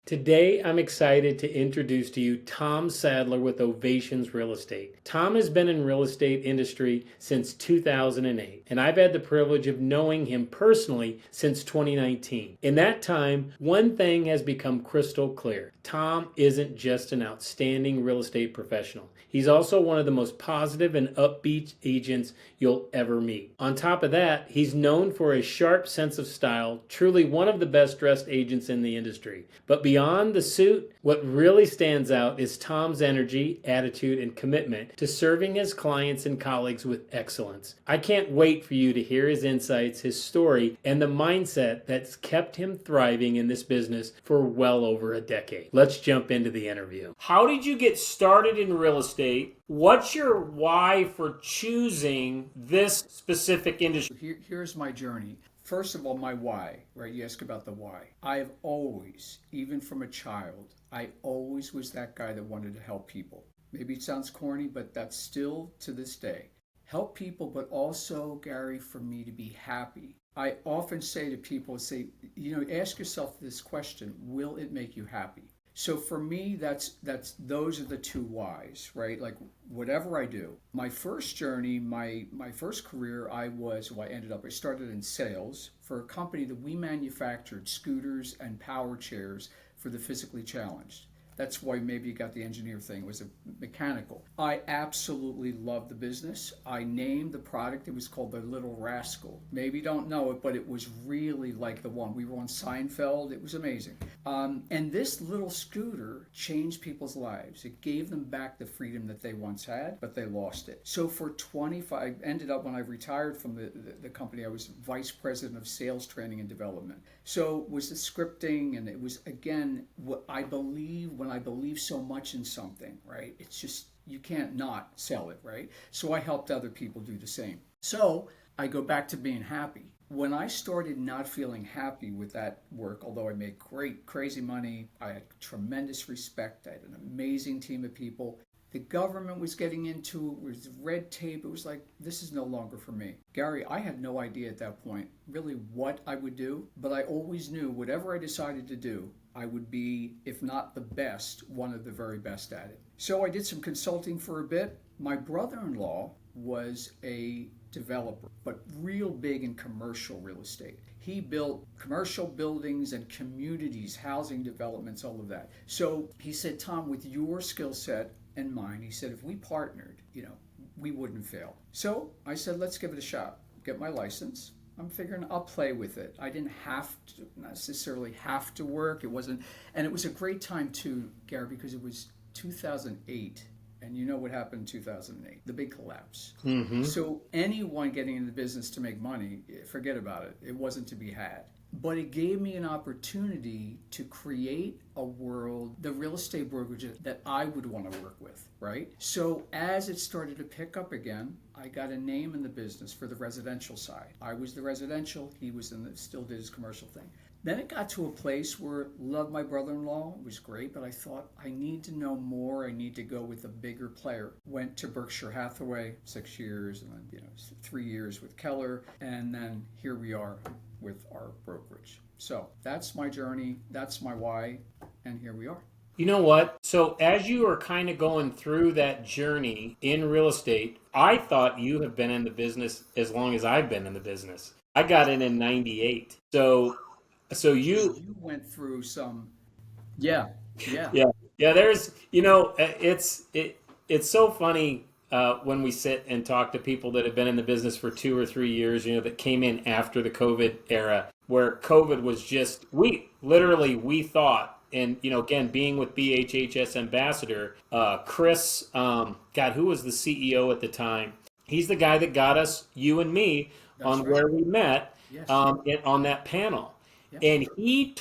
Today, I'm excited to introduce to you Tom Sadler with Ovations Real Estate. Tom has been in real estate industry since 2008, and I've had the privilege of knowing him personally since 2019. In that time, one thing has become crystal clear. Tom isn't just an outstanding real estate professional. He's also one of the most positive and upbeat agents you'll ever meet. On top of that, he's known for a sharp sense of style, truly one of the best dressed agents in the industry. But beyond the suit, what really stands out is Tom's energy, attitude, and commitment to serving his clients and colleagues with excellence. I can't wait for you to hear his insights, his story, and the mindset that's kept him thriving in this business for well over a decade. Let's jump into the interview. How did you get started in real estate? What's your why for choosing this specific industry? Here's my journey. First of all, my why, right? You ask about the why. I have always, even from a child, I always was that guy that wanted to help people. Maybe it sounds corny, but that's still to this day. Help people, but also, Gary, for me to be happy. I often say to people, ask yourself this question, will it make you happy? So for me, those are the two whys, right? Like whatever I do. My first journey, my first career, I started in sales for a company that we manufactured scooters and power chairs for the physically challenged. That's why maybe you got the engineer thing. It was a mechanical. I absolutely loved the business. I named the product. It was called the Little Rascal. Maybe you don't know it, but it was really like the one. We were on Seinfeld. It was amazing. And this little scooter changed people's lives. It gave them back the freedom that they once had, but they lost it. So for 25, ended up when I retired from the company, I was vice president of sales training and development. So it was the scripting, and it was, again, what I believe when I believe so much in something, right? It's just, you can't not sell it, right? So I helped other people do the same. So I go back to being happy. When I started not feeling happy with that work, although I made great, crazy money, I had tremendous respect, I had an amazing team of people. The government was getting into it, was red tape. It was like, this is no longer for me. Gary, I had no idea at that point really what I would do, but I always knew whatever I decided to do, I would be, if not the best, one of the very best at it. So I did some consulting for a bit. My brother-in-law was a developer, but real big in commercial real estate. He built commercial buildings and communities, housing developments, all of that. So he said, Tom, with your skill set and mine, he said, if we partnered, we wouldn't fail. So I said, let's give it a shot. Get my license. I'm figuring I'll play with it. I didn't necessarily have to work. It wasn't, and it was a great time too, Gary, because it was 2008. And you know what happened in 2008, the big collapse. Mm-hmm. So anyone getting into the business to make money, forget about it. It wasn't to be had. But it gave me an opportunity to create a world, the real estate brokerage that I would want to work with, right? So as it started to pick up again, I got a name in the business for the residential side. I was the residential, he was still did his commercial thing. Then it got to a place where loved my brother-in-law, it was great, but I thought I need to know more, I need to go with a bigger player. Went to Berkshire Hathaway, 6 years, and then 3 years with Keller, and then here we are with our brokerage. So that's my journey, that's my why, and here we are. You know what? So as you are kind of going through that journey in real estate, I thought you have been in the business as long as I've been in the business. I got in 98. So you went through some, yeah. There's, it's so funny when we sit and talk to people that have been in the business for 2 or 3 years, that came in after the COVID era, where COVID was just, we thought, and, again, being with BHHS Ambassador, Chris, who was the CEO at the time? He's the guy that got us, you and me, on right. Where we met, yes. On that panel. Yep. And he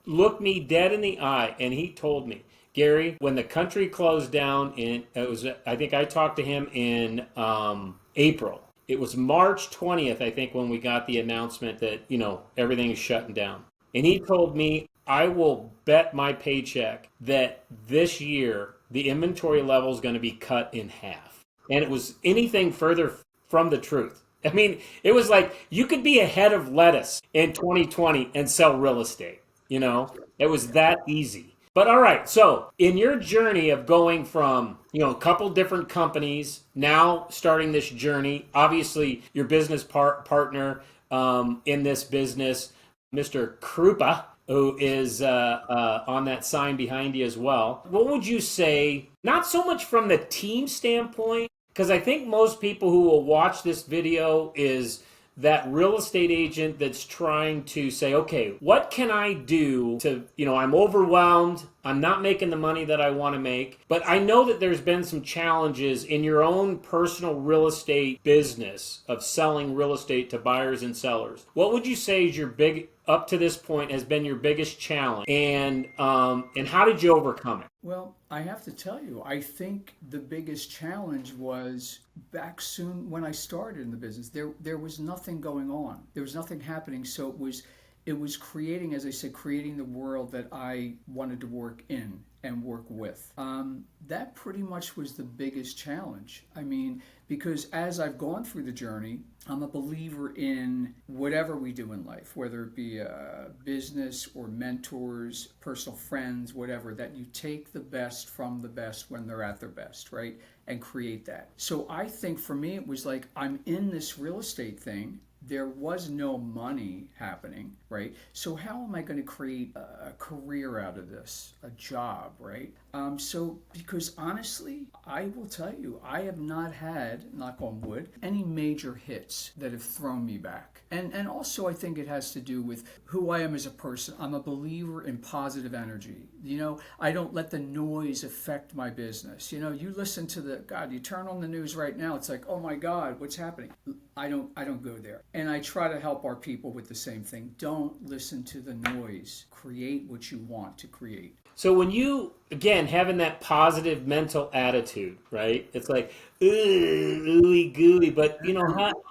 looked me dead in the eye, and he told me, Gary, when the country closed down, I think I talked to him in April. It was March 20th, I think, when we got the announcement that, everything is shutting down. And he told me, I will bet my paycheck that this year the inventory level is going to be cut in half. And it was anything further from the truth. I mean, it was like you could be a head of lettuce in 2020 and sell real estate. It was that easy. But all right, so in your journey of going from, a couple different companies, now starting this journey, obviously your business partner in this business, Mr. Krupa, who is on that sign behind you as well. What would you say, not so much from the team standpoint, because I think most people who will watch this video is that real estate agent that's trying to say, okay, what can I do to, I'm overwhelmed, I'm not making the money that I want to make, but I know that there's been some challenges in your own personal real estate business of selling real estate to buyers and sellers. What would you say is up to this point has been your biggest challenge, and how did you overcome it? Well, I have to tell you, I think the biggest challenge was back soon when I started in the business. There was nothing going on. There was nothing happening. So it was creating, as I said, creating the world that I wanted to work in and work with. That pretty much was the biggest challenge. I mean, because as I've gone through the journey, I'm a believer in whatever we do in life, whether it be a business or mentors, personal friends, whatever, that you take the best from the best when they're at their best, right? And create that. So I think for me, it was like, I'm in this real estate thing. There was no money happening, right? So how am I going to create a career out of this, a job, right? Because honestly, I will tell you, I have not had, knock on wood, any major hits that have thrown me back. And also I think it has to do with who I am as a person. I'm a believer in positive energy. I don't let the noise affect my business. You listen to you turn on the news right now, it's like, oh my God, what's happening? I don't go there. And I try to help our people with the same thing. Don't listen to the noise. Create what you want to create. So when you, again, having that positive mental attitude, right? It's like, ooey gooey, but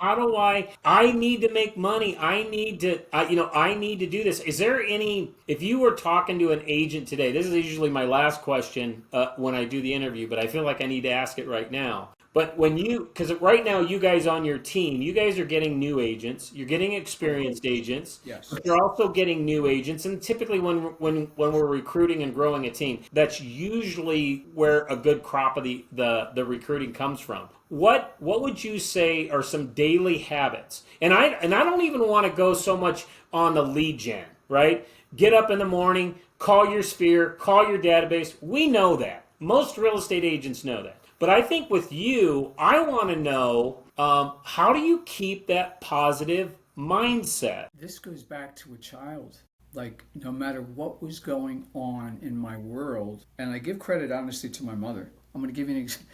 how do I need to make money. I need to do this. Is there if you were talking to an agent today, this is usually my last question when I do the interview, but I feel like I need to ask it right now. But because right now you guys on your team, you guys are getting new agents, you're getting experienced agents, yes, but you're also getting new agents. And typically when we're recruiting and growing a team, that's usually where a good crop of the recruiting comes from. What would you say are some daily habits? And I don't even want to go so much on the lead gen, right? Get up in the morning, call your sphere, call your database. We know that. Most real estate agents know that. But I think with you, I want to know, how do you keep that positive mindset? This goes back to a child. Like, no matter what was going on in my world, and I give credit honestly to my mother. I'm going to give you an example.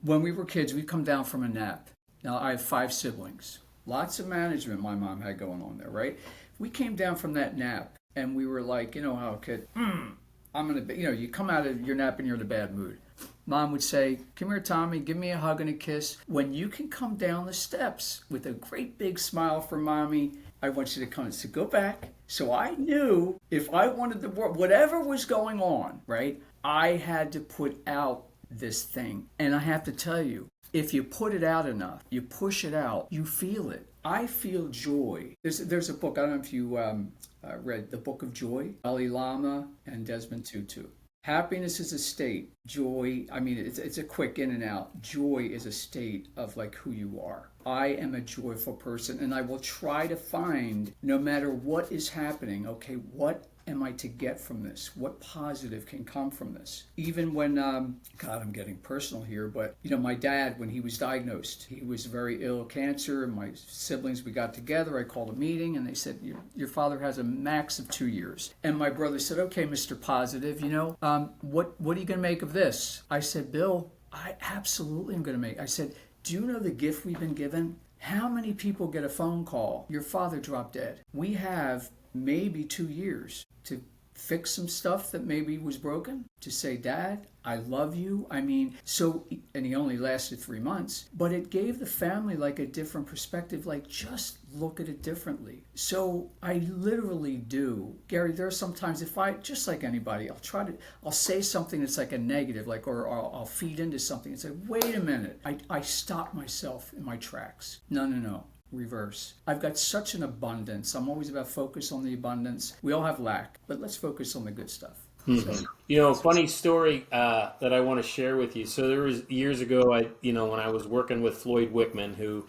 When we were kids, we'd come down from a nap. Now, I have 5 siblings. Lots of management my mom had going on there, right? We came down from that nap, and we were like, how a kid, I'm going to, you come out of your nap and you're in a bad mood. Mom would say, come here, Tommy, give me a hug and a kiss. When you can come down the steps with a great big smile for Mommy, I want you to come. So go back. So I knew if I wanted the world, whatever was going on, right, I had to put out this thing. And I have to tell you, if you put it out enough, you push it out, you feel it. I feel joy. There's a book, I don't know if you read The Book of Joy, Dalai Lama and Desmond Tutu. Happiness is a state. Joy, it's a quick in and out. Joy is a state of like who you are. I am a joyful person, and I will try to find, no matter what is happening, okay, what am I to get from this? What positive can come from this? Even when, God, I'm getting personal here, but my dad, when he was diagnosed, he was very ill, cancer, and my siblings, we got together, I called a meeting, and they said, your father has a max of 2 years. And my brother said, okay, Mr. Positive, what are you going to make of this? I said, Bill, I absolutely am going to make. I said, do you know the gift we've been given? How many people get a phone call? Your father dropped dead. We have maybe 2 years to fix some stuff that maybe was broken, to say, Dad, I love you. And he only lasted 3 months, but it gave the family like a different perspective, like just look at it differently. So I literally do. Gary, there are sometimes just like anybody, I'll say something that's like a negative, or I'll feed into something and say, wait a minute. I stop myself in my tracks. No. reverse. I've got such an abundance. I'm always about focus on the abundance. We all have lack, but let's focus on the good stuff. Mm-hmm. You know, funny story that I want to share with you. So there was years ago, when I was working with Floyd Wickman, who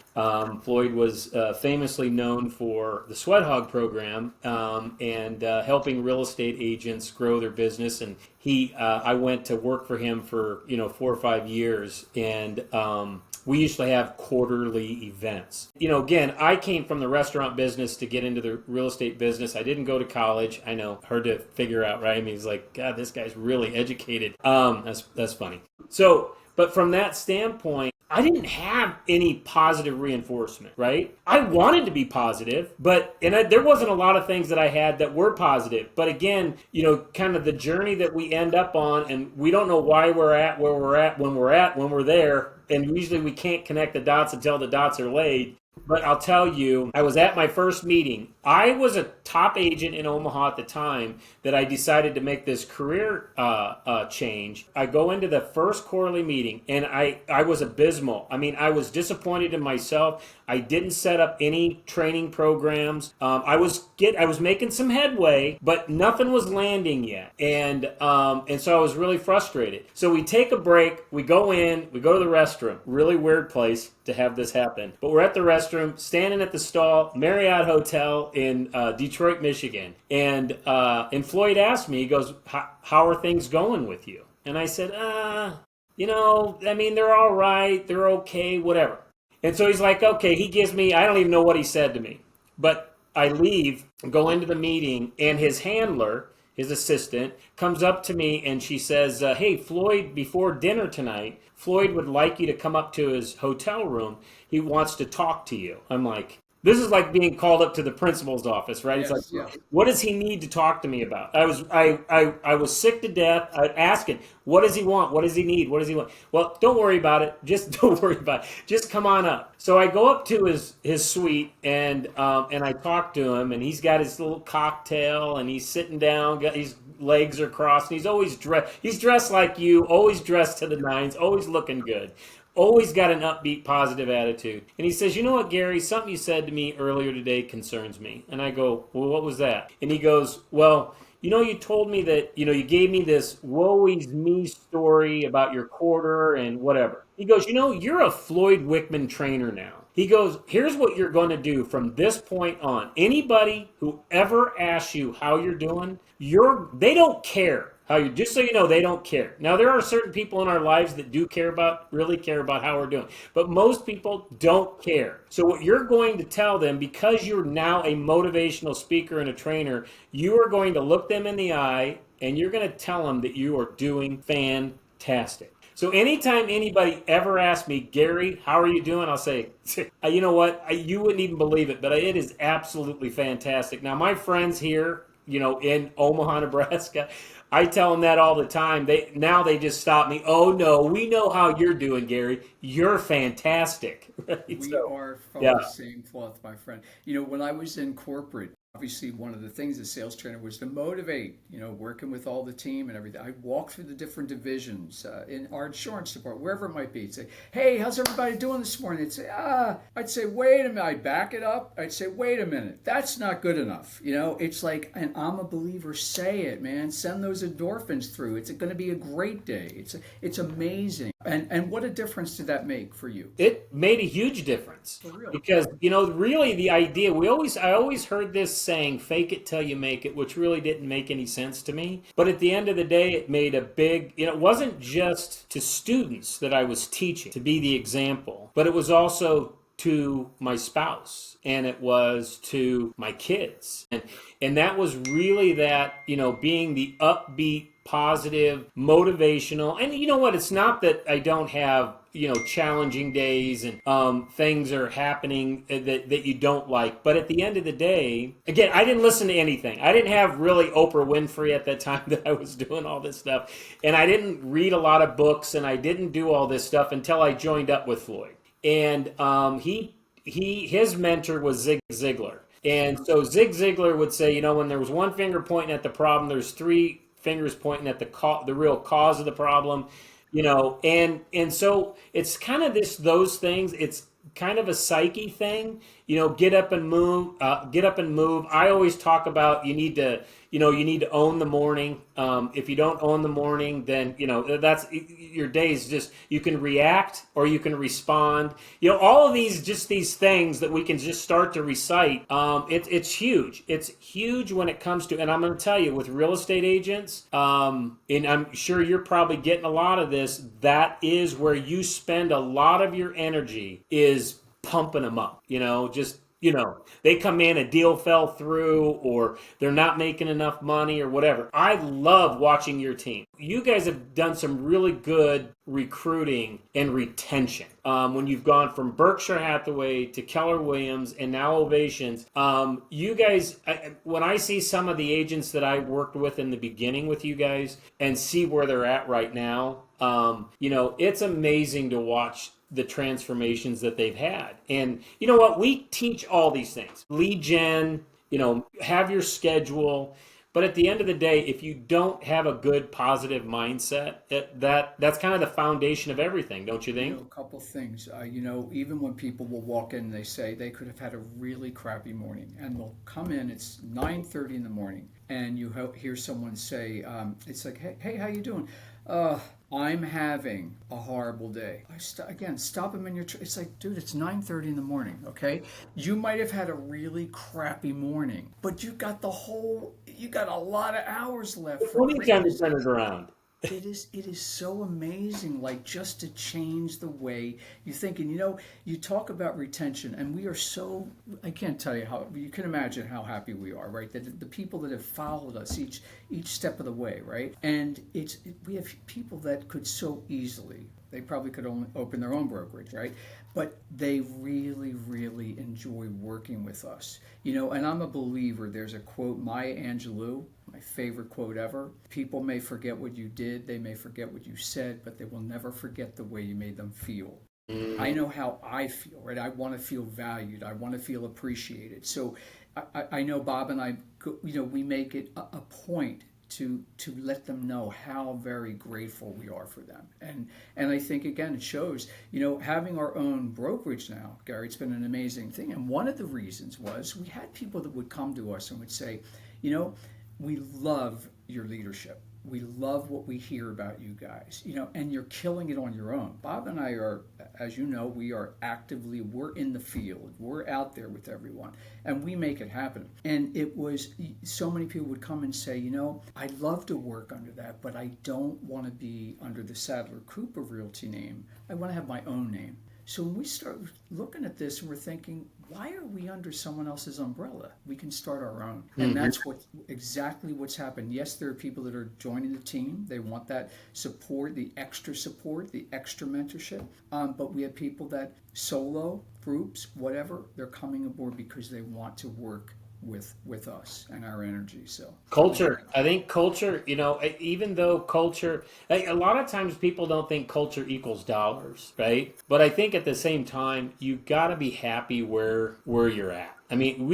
Floyd was famously known for the Sweat Hog program and helping real estate agents grow their business. And I went to work for him for 4 or 5 years, and we usually have quarterly events. Again, I came from the restaurant business to get into the real estate business. I didn't go to college. I know, hard to figure out, right? I mean, he's like, God, this guy's really educated. That's funny. So, but from that standpoint, I didn't have any positive reinforcement, right? I wanted to be positive, there wasn't a lot of things that I had that were positive. But again, kind of the journey that we end up on, and we don't know why we're at where we're at when we're there. And usually we can't connect the dots until the dots are laid. But I'll tell you, I was at my first meeting. I was a top agent in Omaha at the time that I decided to make this career change. I go into the first quarterly meeting, and I was abysmal. I mean, I was disappointed in myself. I didn't set up any training programs. I was making some headway, but nothing was landing yet, and so I was really frustrated. So we take a break. We go to the restroom. Really weird place to have this happen, but we're at the restroom, standing at the stall, Marriott Hotel in Detroit, Michigan, and Floyd asked me, he goes, "How are things going with you?" And I said, I mean, they're all right, they're okay, whatever. And so he's like, okay, I don't even know what he said to me. But I leave, go into the meeting, and his handler, his assistant, comes up to me and she says, hey, Floyd, before dinner tonight, Floyd would like you to come up to his hotel room. He wants to talk to you. I'm like, this is like being called up to the principal's office, right? Yes, It's like, what does he need to talk to me about? I was sick to death. I'd ask him, what does he want? What does he need? What does he want? Well, don't worry about it. Just don't worry about it. Just come on up. So I go up to his suite and I talk to him, and he's got his little cocktail and he's sitting down, got his legs are crossed, and he's always dressed. He's dressed like you, always dressed to the nines, always looking good. Always got an upbeat, positive attitude. And he says, you know what, Gary, something you said to me earlier today concerns me. And I go, well, what was that? And he goes, well, you told me that, you gave me this woe is me story about your quarter and whatever. He goes, you're a Floyd Wickman trainer now. He goes, here's what you're going to do from this point on. Anybody who ever asks you how you're doing, they don't care. Just so you know, they don't care. Now, there are certain people in our lives that really care about how we're doing. But most people don't care. So what you're going to tell them, because you're now a motivational speaker and a trainer, you are going to look them in the eye and you're going to tell them that you are doing fantastic. So anytime anybody ever asks me, Gary, how are you doing? I'll say, you know what? You wouldn't even believe it, but it is absolutely fantastic. Now, my friends here, in Omaha, Nebraska, I tell them that all the time. They just stop me. Oh no, we know how you're doing, Gary. You're fantastic. Right? We are from the same cloth, my friend. When I was in corporate, obviously one of the things as sales trainer was to motivate, working with all the team and everything. I walked through the different divisions in our insurance department, wherever it might be. I'd say, hey, how's everybody doing this morning? They'd say, I'd say, wait a minute. I'd back it up. I'd say, wait a minute. That's not good enough. It's like, and I'm a believer, say it, man. Send those endorphins through. It's going to be a great day. It's amazing. And what a difference did that make for you? It made a huge difference. For real. Because, really the idea, I always heard this saying, fake it till you make it, which really didn't make any sense to me. But at the end of the day, it made a big, it wasn't just to students that I was teaching to be the example, but it was also to my spouse, and it was to my kids. And that was really that, being the upbeat, positive, motivational. And you know what? It's not that I don't have, challenging days and things are happening that you don't like. But at the end of the day, again, I didn't listen to anything. I didn't have really Oprah Winfrey at that time that I was doing all this stuff. And I didn't read a lot of books, and I didn't do all this stuff until I joined up with Floyd. And his mentor was Zig Ziglar. And so Zig Ziglar would say, when there was one finger pointing at the problem, there's three fingers pointing at the real cause of the problem, and so it's kind of those things. kind of a psyche thing. Get up and move. Get up and move. I always talk about you need to own the morning. If you don't own the morning, then that's your days. Just you can react or you can respond. All of these things that we can just start to recite. It's huge. It's huge when it comes to, and I'm going to tell you with real estate agents. And I'm sure you're probably getting a lot of this. That is where you spend a lot of your energy is pumping them up. They come in, a deal fell through, or they're not making enough money, or whatever. I love watching your team. You guys have done some really good recruiting and retention. When you've gone from Berkshire Hathaway to Keller Williams and now Ovations, you guys, when I see some of the agents that I worked with in the beginning with you guys and see where they're at right now, it's amazing to watch the transformations that they've had. And you know what? We teach all these things. Lead gen, have your schedule. But at the end of the day, if you don't have a good positive mindset, that's kind of the foundation of everything, don't you think? A couple things. Even when people will walk in, they say they could have had a really crappy morning, and they'll come in. It's 9:30 in the morning, and you hear someone say, "It's like, hey, how you doing? I'm having a horrible day." Again, stop them in your. It's like, dude, it's 9:30 in the morning. Okay, you might have had a really crappy morning, but you got a lot of hours left for Plenty of time to greatness. turn it around. It is so amazing, like just to change the way you think. And you talk about retention, and we are so, I can't tell you how, you can imagine how happy we are, right? That the people that have followed us each step of the way, right? And we have people that could so easily, they probably could only open their own brokerage, right? But they really, really enjoy working with us. And I'm a believer, there's a quote, Maya Angelou, my favorite quote ever: "People may forget what you did, they may forget what you said, but they will never forget the way you made them feel." I know how I feel, right? I want to feel valued. I want to feel appreciated. So I know Bob and I, we make it a point to let them know how very grateful we are for them. And I think, again, it shows, having our own brokerage now, Gary, it's been an amazing thing. And one of the reasons was we had people that would come to us and would say, we love your leadership. We love what we hear about you guys, and you're killing it on your own. Bob and I are, as you know, we're in the field. We're out there with everyone, and we make it happen. And it was, so many people would come and say, I'd love to work under that, but I don't want to be under the Sadler Cooper Realty name. I want to have my own name. So when we start looking at this, and we're thinking, why are we under someone else's umbrella? We can start our own. And that's exactly what's happened. Yes, there are people that are joining the team. They want that support, the extra mentorship. But we have people that solo, groups, whatever, they're coming aboard because they want to work with us and our energy. So Culture. I think culture, even though culture, a lot of times people don't think culture equals dollars, right? But I think at the same time, you got to be happy where you're at. I mean,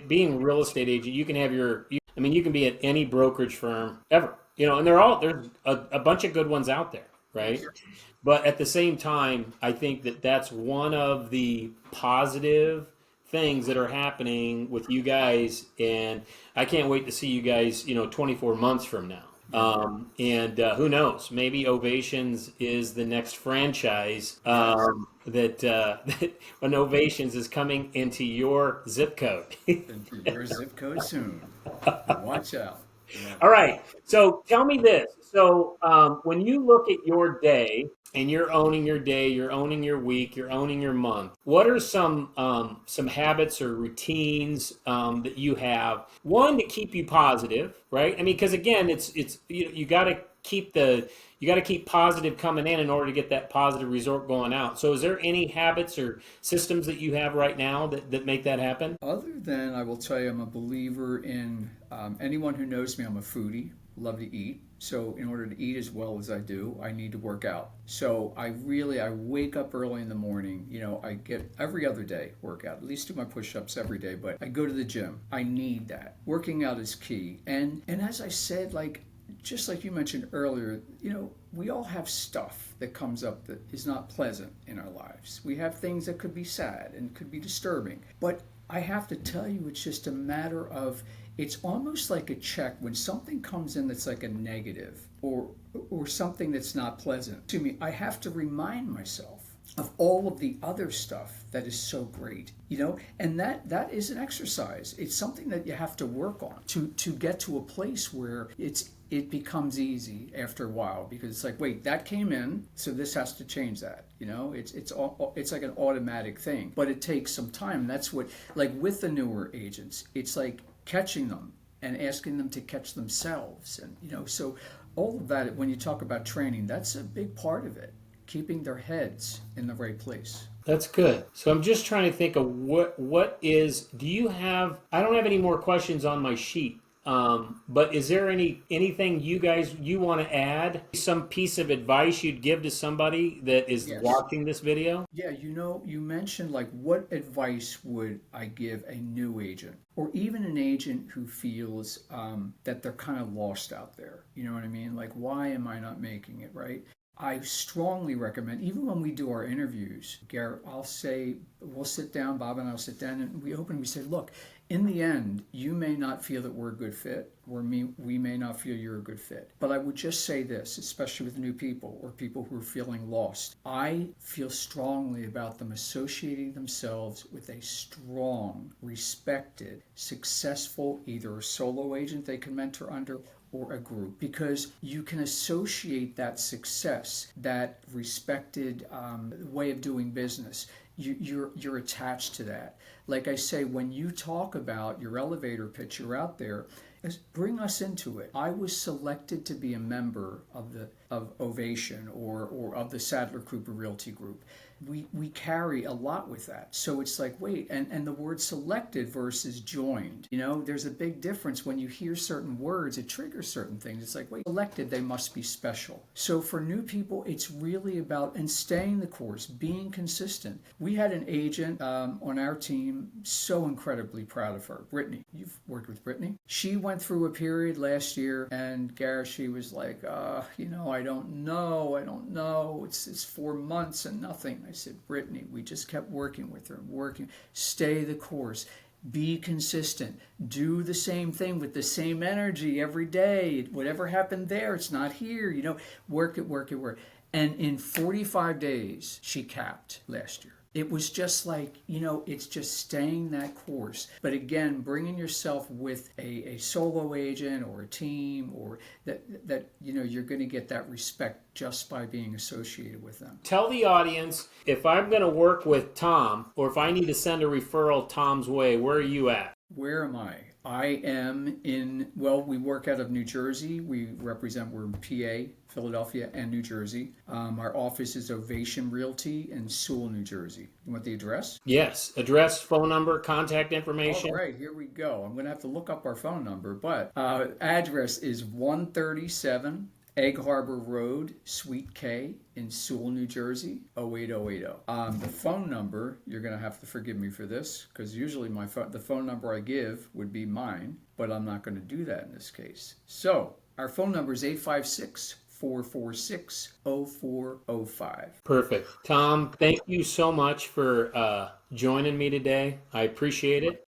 being a real estate agent, you can have you can be at any brokerage firm ever, and there's a bunch of good ones out there, right? But at the same time, I think that's one of the positive things that are happening with you guys, and I can't wait to see you guys 24 months from now. And who knows, maybe Ovations is the next franchise, that when Ovations is coming into your zip code. into your zip code soon. Watch out. Yeah. All right. So tell me this. So when you look at your day and you're owning your day, you're owning your week, you're owning your month, what are some habits or routines that you have? One, to keep you positive, right? I mean, because again, it's you got to keep positive coming in order to get that positive result going out. So is there any habits or systems that you have right now that make that happen? Other than, I will tell you, I'm a believer in, anyone who knows me, I'm a foodie, love to eat. So in order to eat as well as I do, I need to work out. So I wake up early in the morning. I get every other day workout, at least do my push-ups every day, but I go to the gym. I need that. Working out is key. And as I said, like, just like you mentioned earlier, we all have stuff that comes up that is not pleasant in our lives. We have things that could be sad and could be disturbing. But I have to tell you, it's just a matter of, it's almost like a check when something comes in that's like a negative or something that's not pleasant to me. I have to remind myself of all of the other stuff that is so great, and that is an exercise. It's something that you have to work on to get to a place where it becomes easy after a while, because it's like, wait, that came in, so this has to change that. It's like an automatic thing, but it takes some time. And that's what, like with the newer agents, it's like catching them and asking them to catch themselves, and so all of that, when you talk about training, that's a big part of it, keeping their heads in the right place. That's good. So I'm just trying to think of do you have, I don't have any more questions on my sheet. But is there anything you want to add? Some piece of advice you'd give to somebody that is Yes. watching this video? Yeah, you mentioned, like, what advice would I give a new agent or even an agent who feels that they're kind of lost out there? You know what I mean? Like, why am I not making it, right? I strongly recommend, even when we do our interviews, Garrett, I'll say, we'll sit down, Bob and I'll sit down, and we say, look, in the end, you may not feel that we're a good fit, or we may not feel you're a good fit. But I would just say this, especially with new people or people who are feeling lost. I feel strongly about them associating themselves with a strong, respected, successful, either a solo agent they can mentor under or a group, because you can associate that success, that respected way of doing business. You're attached to that. Like I say, when you talk about your elevator pitch, you're out there, bring us into it. I was selected to be a member of Ovation or of the Sadler Cooper Realty Group. We carry a lot with that. So it's like, wait, and the word selected versus joined, there's a big difference. When you hear certain words, it triggers certain things. It's like, wait, selected, they must be special. So for new people, it's really about, and staying the course, being consistent. We had an agent on our team, so incredibly proud of her, Brittany. You've worked with Brittany. She went through a period last year, and Gareth, she was like, I don't know. It's 4 months and nothing. I said, Brittany, we just kept working with her, stay the course, be consistent, do the same thing with the same energy every day. Whatever happened there, it's not here, work it. And in 45 days, she capped last year. It was just like, it's just staying that course. But again, bringing yourself with a solo agent or a team, or that you're going to get that respect just by being associated with them. Tell the audience, if I'm going to work with Tom, or if I need to send a referral Tom's way, where are you at? Where am I? I am we work out of New Jersey. We're in PA, Philadelphia, and New Jersey. Our office is Ovation Realty in Sewell, New Jersey. You want the address? Yes. Address, phone number, contact information. All right, here we go. I'm going to have to look up our phone number, but address is 137 Egg Harbor Road, Suite K in Sewell, New Jersey, 08080. The phone number, you're going to have to forgive me for this, because usually the phone number I give would be mine, but I'm not going to do that in this case. So our phone number is 856-446-0405. Perfect. Tom, thank you so much for joining me today. I appreciate it.